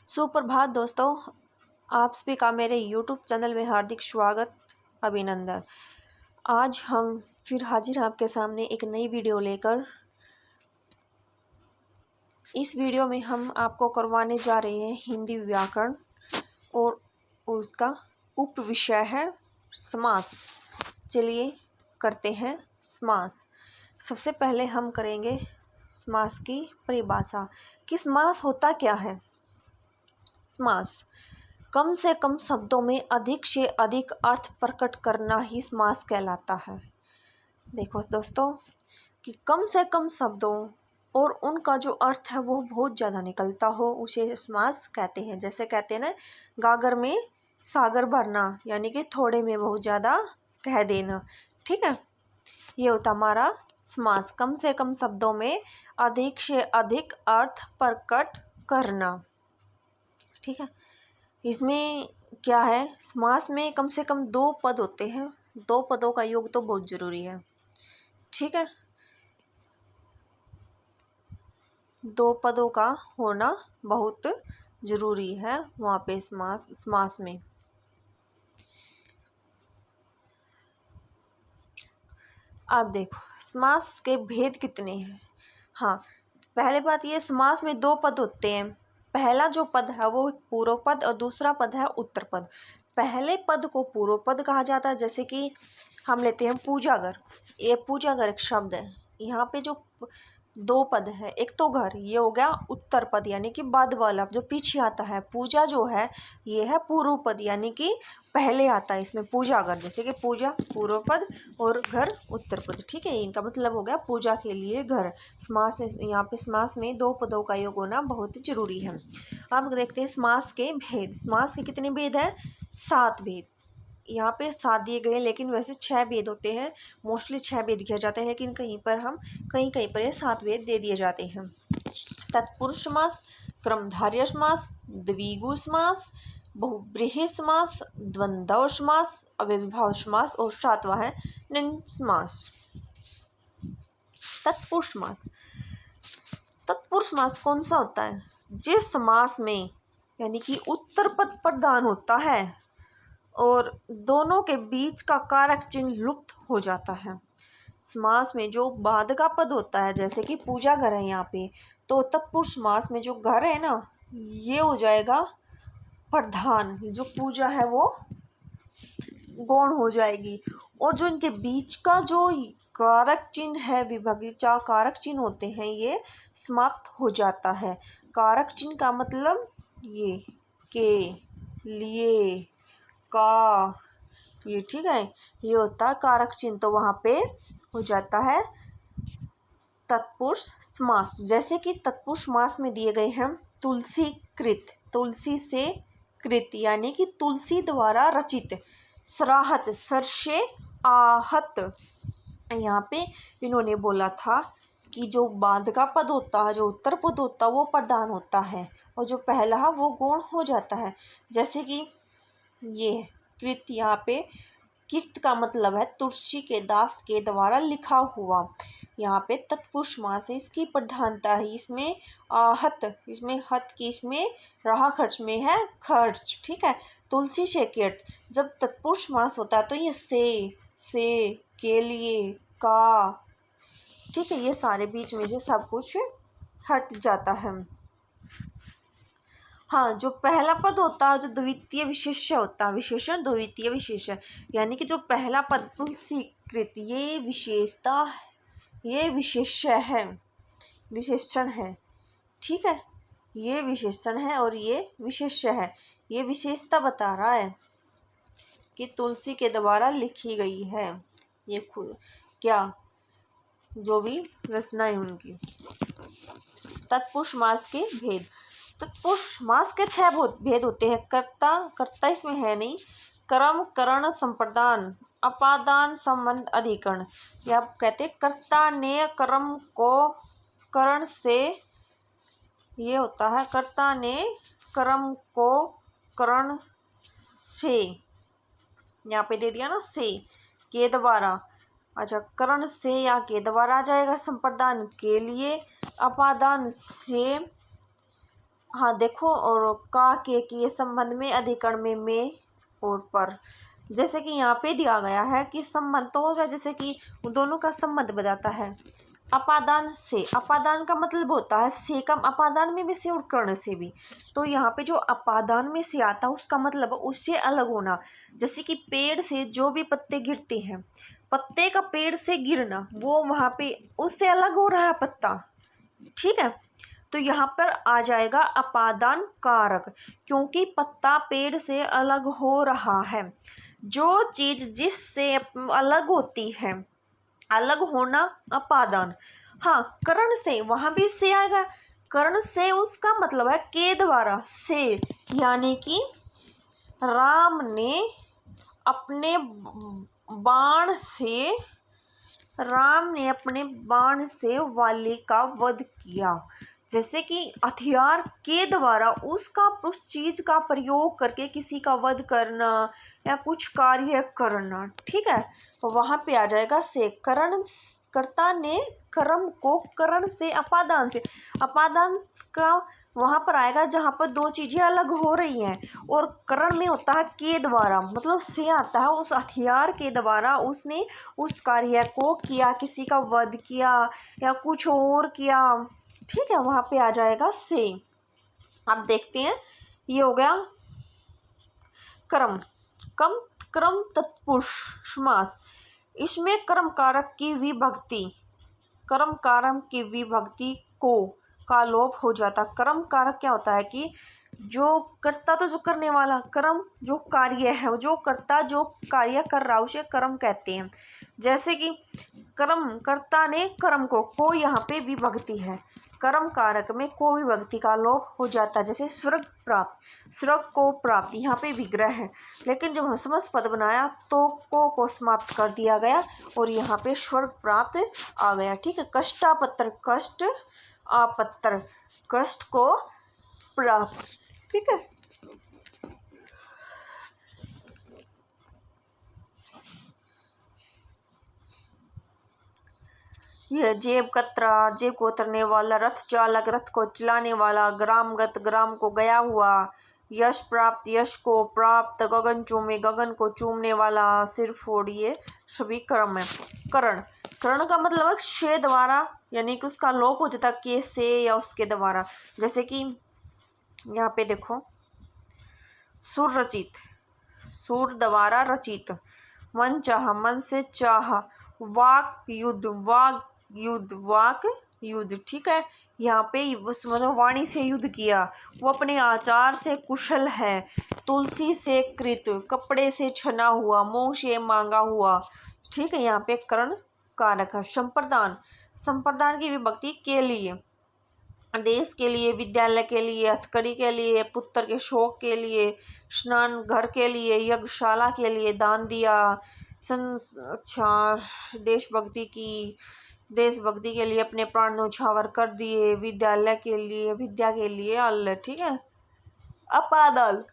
सुप्रभात दोस्तों, आप सभी का मेरे YouTube चैनल में हार्दिक स्वागत, अभिनंदन। आज हम फिर हाजिर हैं आपके सामने एक नई वीडियो लेकर। इस वीडियो में हम आपको करवाने जा रहे हैं हिंदी व्याकरण और उसका उप विषय है समास। चलिए करते हैं समास। सबसे पहले हम करेंगे समास की परिभाषा कि समास होता क्या है। समास कम से कम शब्दों में अधिक से अधिक अर्थ प्रकट करना ही समास कहलाता है। देखो दोस्तों कि कम से कम शब्दों और उनका जो अर्थ है वो बहुत ज़्यादा निकलता हो उसे समास कहते हैं। जैसे कहते हैं ना, गागर में सागर भरना, यानी कि थोड़े में बहुत ज़्यादा कह देना। ठीक है, ये होता हमारा समास, कम से कम शब्दों में अधिक से अधिक अर्थ प्रकट करना। ठीक है, इसमें क्या है, समास में कम से कम 2 पद होते हैं। 2 पदों का योग तो बहुत ज़रूरी है। ठीक है, 2 पदों का होना बहुत ज़रूरी है वहाँ पे समास में। अब देखो समास के भेद कितने हैं। हाँ, पहले बात ये, समास में 2 पद होते हैं। पहला जो पद है वो पूर्व पद और दूसरा पद है उत्तर पद। पहले पद को पूर्व पद कहा जाता है। जैसे कि हम लेते हैं पूजागर। ये पूजागर एक शब्द है। यहाँ पे जो 2 पद है, एक तो घर, ये हो गया उत्तर पद यानी कि बाद वाला जो पीछे आता है। पूजा जो है ये है पूर्व पद यानी कि पहले आता है इसमें पूजागर। जैसे कि पूजा पूर्व पद और घर उत्तर पद। ठीक है, इनका मतलब हो गया पूजा के लिए घर। समास यहाँ पे समास में 2 पदों का योग होना बहुत जरूरी है। अब देखते हैं समास के भेद। समास के कितने भेद हैं? 7 भेद। यहाँ पे 7 दिए गए, लेकिन वैसे 6 भेद होते हैं। मोस्टली 6 भेद किया जाता है, लेकिन कहीं पर ये 7 भेद दे दिए जाते हैं। तत्पुरुष समास, क्रमधारय समास, द्विगु समास, बहुब्रीहि समास, द्वंद्व समास, अव्ययीभाव समास और 7वां है नंद समास। तत्पुरुष समास। तत्पुरुष समास कौन सा होता है? जिस समास में यानी कि उत्तर पद प्रधान होता है और दोनों के बीच का कारक चिन्ह लुप्त हो जाता है। समास में जो बाद का पद होता है, जैसे कि पूजा घर है यहाँ पे, तो तत्पुरुष समास में जो घर है ना, ये हो जाएगा प्रधान। जो पूजा है वो गौण हो जाएगी, और जो इनके बीच का जो कारक चिन्ह है, विभक्तिचा कारक चिन्ह होते हैं, ये समाप्त हो जाता है। कारक चिन्ह का मतलब ये के, लिए, का, ये ठीक है, ये होता है कारक चिन्ह। तो वहाँ पे हो जाता है तत्पुरुष समास। जैसे कि तत्पुरुष समास में दिए गए हैं तुलसी कृत, तुलसी से कृत यानी कि तुलसी द्वारा रचित, सराहत, सर से आहत। यहाँ पे इन्होंने बोला था कि जो बाद का पद होता है, जो उत्तर पद होता है, वो प्रधान होता है और जो पहला है वो गौण हो जाता है। जैसे कि ये कृत, यहाँ पे कृत का मतलब है तुलसी के दास के द्वारा लिखा हुआ। यहाँ पे तत्पुरुष समास है, इसकी प्रधानता है। इसमें आहत, इसमें हत की, इसमें राह खर्च में है खर्च। ठीक है, तुलसी से कृत। जब तत्पुरुष समास होता है तो ये से, के लिए, का, ठीक है, ये सारे बीच में से सब कुछ हट जाता है। हाँ, जो पहला पद होता है, जो द्वितीय विशेष्य होता है, विशेषण द्वितीय विशेषण, यानी कि जो पहला पद तुलसीकृत, ये विशेषता, ये विशेष्य है, विशेषण है। ठीक है, ये विशेषण है और ये विशेष्य है। ये विशेषता बता रहा है कि तुलसी के द्वारा लिखी गई है ये क्या, जो भी रचनाएं उनकी। तत्पुरुष समास के भेद। तत्पुरुष समास के 6 भेद होते हैं। कर्ता इसमें है नहीं। कर्म, करण, संप्रदान, अपादान, संबंध, अधिकरण। या कहते कर्ता ने कर्म को करण से, ये होता है कर्ता ने कर्म को करण से, यहाँ पे दे दिया ना से, के द्वारा। अच्छा, करण से या के द्वारा आ जाएगा। संप्रदान के लिए, अपादान से, हाँ देखो, और का के ये संबंध में अधिकरण में और पर, जैसे कि यहाँ पे दिया गया है कि संबंध तो होगा, जैसे कि दोनों का संबंध बताता है। अपादान से, अपादान का मतलब होता है से कम, अपादान में भी से और कर्ण से भी। तो यहाँ पे जो अपादान में से आता है उसका मतलब उससे अलग होना। जैसे कि पेड़ से जो भी पत्ते गिरते हैं, पत्ते का पेड़ से गिरना, वो वहां पे उससे अलग हो रहा है पत्ता, ठीक है। तो यहाँ पर आ जाएगा अपादान कारक, क्योंकि पत्ता पेड़ से अलग हो रहा है। जो चीज जिससे अलग होती है, अलग होना अपादान। हाँ, करण से, वहां भी से आएगा। करण से उसका मतलब है के द्वारा से, यानी कि राम ने अपने बाण से, राम ने अपने बाण से वाली का वध किया। जैसे कि हथियार के द्वारा उसका, उस चीज का प्रयोग करके किसी का वध करना या कुछ कार्य करना, ठीक है। तो वहां पे आ जाएगा से। करण, कर्ता ने कर्म को करण से, अपादान से, अपादान का वहां पर आएगा जहां पर दो चीजें अलग हो रही हैं। और करण में होता है के द्वारा, मतलब से आता है उस हथियार के द्वारा उसने उस कार्य को किया, किसी का वध किया या कुछ और किया, ठीक है। वहां पे आ जाएगा से। अब देखते हैं, ये हो गया कर्म। कम क्रम तत्पुरुष समास, इसमें कर्म कारक की विभक्ति, कर्म कारक की विभक्ति को का लोप हो जाता। कर्म कारक क्या होता है कि जो कर्ता, तो जो करने वाला, कर्म जो कार्य है, जो कर्ता जो कार्य कर रहा है उसे कर्म कहते हैं। जैसे कि कर्म, कर्ता ने कर्म को यहाँ पे विभक्ति है, कर्म कारक में को विभक्ति का लोप हो जाता है। जैसे स्वर्ग प्राप्त, स्वर्ग को प्राप्त, यहाँ पे विग्रह है, लेकिन जब समस्त पद बनाया तो को समाप्त कर दिया गया और यहाँ पे स्वर्ग प्राप्त आ गया, ठीक है। कष्टापत्र, कष्ट आपत्र, कष्ट को प्राप्त, ठीक है। यह जेब कतरा, जेब को उतरने वाला, रथ चालक, रथ को चलाने वाला, ग्रामगत, ग्राम को गया हुआ, यश प्राप्त, यश को प्राप्त, गगन चूमे, गगन को चूमने वाला, सिर फोड़, ये सभी कर्म है। करण, करण का मतलब है से द्वारा, यानी कि उसका लोप हो जाता के से या उसके द्वारा। जैसे कि यहाँ पे देखो, सुर रचित, सुर द्वारा रचित, मन चाह, मन से चाह, वाक युद्ध, वाक युद्ध, वाक युद्ध, ठीक है। यहाँ पे उस मतलब वाणी से युद्ध किया, वो अपने आचार से कुशल है, तुलसी से कृत, कपड़े से छना हुआ, मोह से मांगा हुआ, ठीक है। यहाँ पे करण कारक है। संप्रदान, संप्रदान की विभक्ति के लिए, देश के लिए, विद्यालय के लिए, हथकड़ी के लिए, पुत्र के शौक के लिए, स्नान घर के लिए, यज्ञशाला के लिए, दान दिया, देशभक्ति की, देशभक्ति के लिए अपने प्राण न्यौछावर कर दिए, विद्यालय के लिए, विद्या के लिए अल्ल, ठीक है। अपादल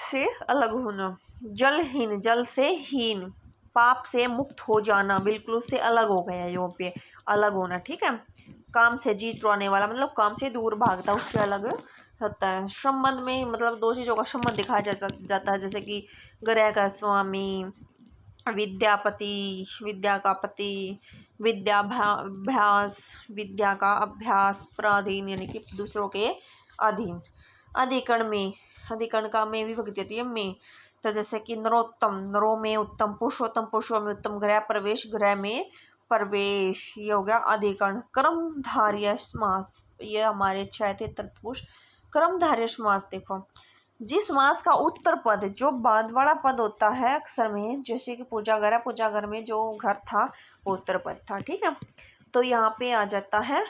से अलग होना, जलहीन, जल से हीन, पाप से मुक्त हो जाना, बिल्कुल उससे अलग हो गया, यहाँ पे अलग होना, ठीक है। काम से जीत रोने वाला, मतलब काम से दूर भागता, उससे अलग होता है। संबंध में मतलब दो चीजों का संबंध दिखाया जाता है, जैसे कि ग्रह का स्वामी, विद्यापति, विद्या का पति, विद्याभ्यास, विद्या का अभ्यास, पराधीन यानी कि दूसरों के अधीन। अधिकरण में, अधिकरण का में विभक्ति होती है में। तो जैसे कि नरोत्तम, नरो में उत्तम, पुरुषोत्तम, पुरुषों में उत्तम, गृह प्रवेश, गृह में प्रवेश, ये हो गया अधिकरण। कर्मधारय समास, ये हमारे 6 थे तत्पुरुष। कर्मधारय समास देखो, जिस समास का उत्तर पद, जो बाद वाला पद होता है अक्षर में, जैसे कि पूजा घर है, पूजा घर में जो घर था वो उत्तर पद था, ठीक है। तो यहाँ पे आ जाता है,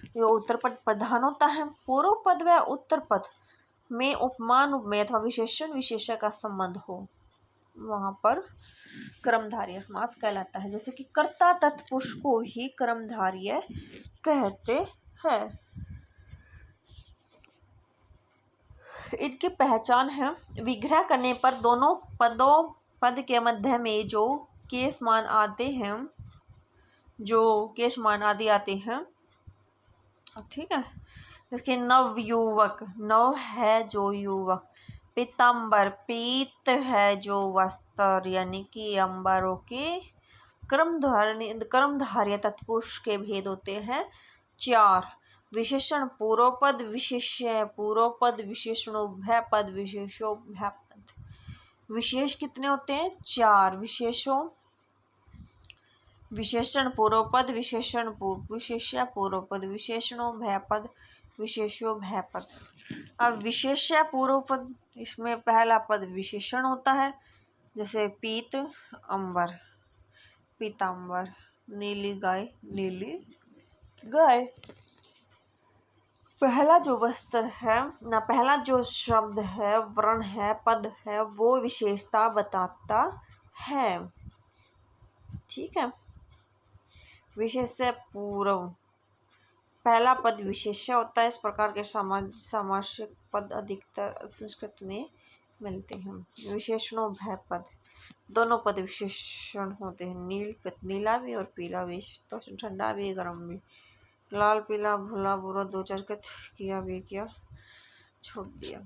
जो उत्तर पद प्रधान होता है। पूर्व पद व उत्तर पद में उपमान, उपमेय अथवा विशेषण विशेषण का संबंध हो, वहां पर कर्मधारय समास कहलाता है। जैसे कि कर्ता तत्पुरुष को ही कर्मधारय कहते हैं। इनकी पहचान है, विग्रह करने पर दोनों पद के मध्य में जो केशमान आते हैं, जो केशमान आदि आते हैं, ठीक है, इसके नवयुवक, नव है जो युवक, पीताम्बर, पीत है जो वस्त्र यानी कि अंबरों के, कर्मधारय तत्पुरुष के भेद होते हैं 4। विशेषण पूर्व पद, विशेष्य पूर्व पद, विशेषणोभय पद, विशेषोभय पद। विशेष कितने होते हैं? 4 विशेषों, विशेषण पूर्व पद, विशेष्य पूर्व पद, विशेषणोभय पद, विशेषोभय पद। अब विशेष्य पूर्व पद, इसमें पहला पद विशेषण होता है, जैसे पीत अंबर, पीतांबर, नीली गाय, नीली गाय। पहला जो वस्त्र है ना, पहला जो शब्द है, वर्ण है, पद है, वो विशेषता बताता है। ठीक है। विशेष्य पूर्व, पहला पद विशेष्य होता है। इस प्रकार के सामासिक पद अधिकतर संस्कृत में मिलते हैं। विशेषणोभय पद, दोनों पद विशेषण होते हैं। नीला भी और पीला भी, तो ठंडा भी गर्म भी। लाल पीला भूला बुरा, दो चरकत किया भी किया, छोड़ दिया।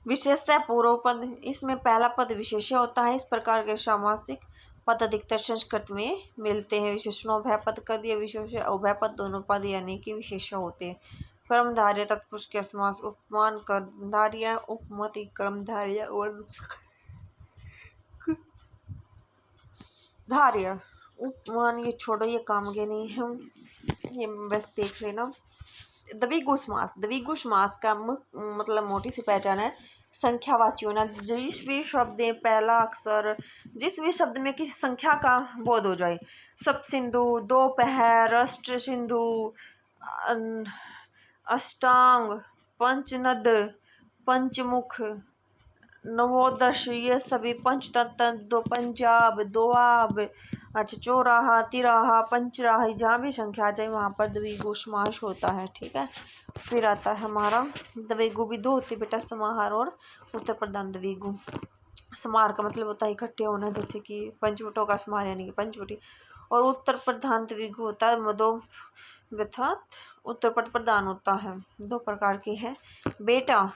विशेषता पूर्व पद, इसमें पहला पद विशेष्य होता है। इस प्रकार के सामासिक पद अधिकतर संस्कृत में मिलते हैं। विशेषणोभय पद कर दिया, विशेष उभय पद, दोनों पद यानी कि विशेष्य होते हैं। कर्मधारय तत्पुरुष के समास, उपमान कर्मधारय, उपमति कर्मधारय और धार्य। उपमान ये छोड़ो, ये काम के नहीं है, ये बस देख लेना। द्विगु समास, द्विगु समास का मतलब मोटी सी पहचान है, संख्यावाची होना। जिस भी शब्द में पहला अक्षर, जिस भी शब्द में किसी संख्या का बोध हो जाए। सप्तसिंधु, दोपहर, अष्ट सिंधु, अष्टांग, पंचनद, पंचमुख, नवोदश, ये सभी पंचतत्व, दो पंजाब, दोआब, अच्छा चौराहा, तिराहा, पंचराहा, जहाँ भी संख्या आ जाए वहाँ पर द्विगु समास होता है। ठीक है। फिर आता है हमारा द्विगु भी दो होती बेटा, समाहार और उत्तर प्रधान द्विगु। समाहार का मतलब होता है इकट्ठे होना, जैसे कि पंचवटों का समाहार यानी कि पंचवटी। और उत्तर प्रधान द्विगु होता है मदो व्यथात उत्तर प्रधान होता है। दो प्रकार के हैं बेटा,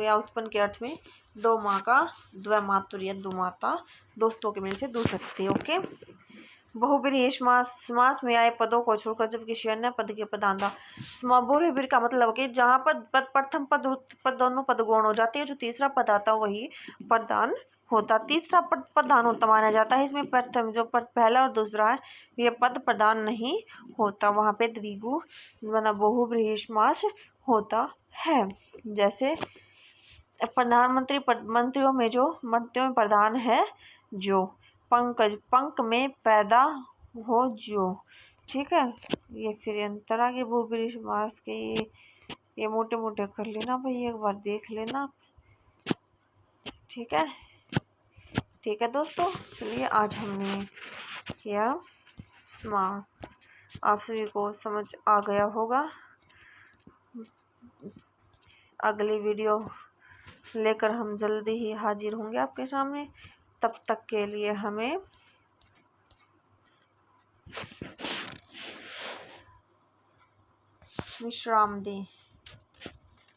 या उत्पन्न के अर्थ में दो माँ का द्वैमातुर या दुमाता, दोस्तों के मेल से दो सकते। ओके। बहुब्रीहि समास में आए पदों को छोड़कर जब किसी अन्य पद के प्रधानता, बहुब्रीहि का मतलब कि जहाँ पर प्रथम पद पर दोनों पद गौण हो जाते हैं, जो तीसरा पद आता वही प्रधान होता, तीसरा पद प्रधान होता माना जाता है। इसमें प्रथम जो पद पहला और दूसरा है, ये पद प्रधान नहीं होता, वहाँ पे द्विगु मतलब बहुब्रीहि समास होता है। जैसे प्रधानमंत्री, मंत्रियों में जो मंत्रियों में प्रधान है जो, पंकज, पंक में पैदा हो जो। ठीक है। ये फिर अंतर आगे बहुब्रीहि समास के, ये मोटे मोटे कर लेना भाई, एक बार देख लेना। ठीक है। ठीक है दोस्तों, चलिए आज हमने किया समास, आप सभी को समझ आ गया होगा। अगली वीडियो लेकर हम जल्दी ही हाजिर होंगे आपके सामने। तब तक के लिए हमें विश्राम दें।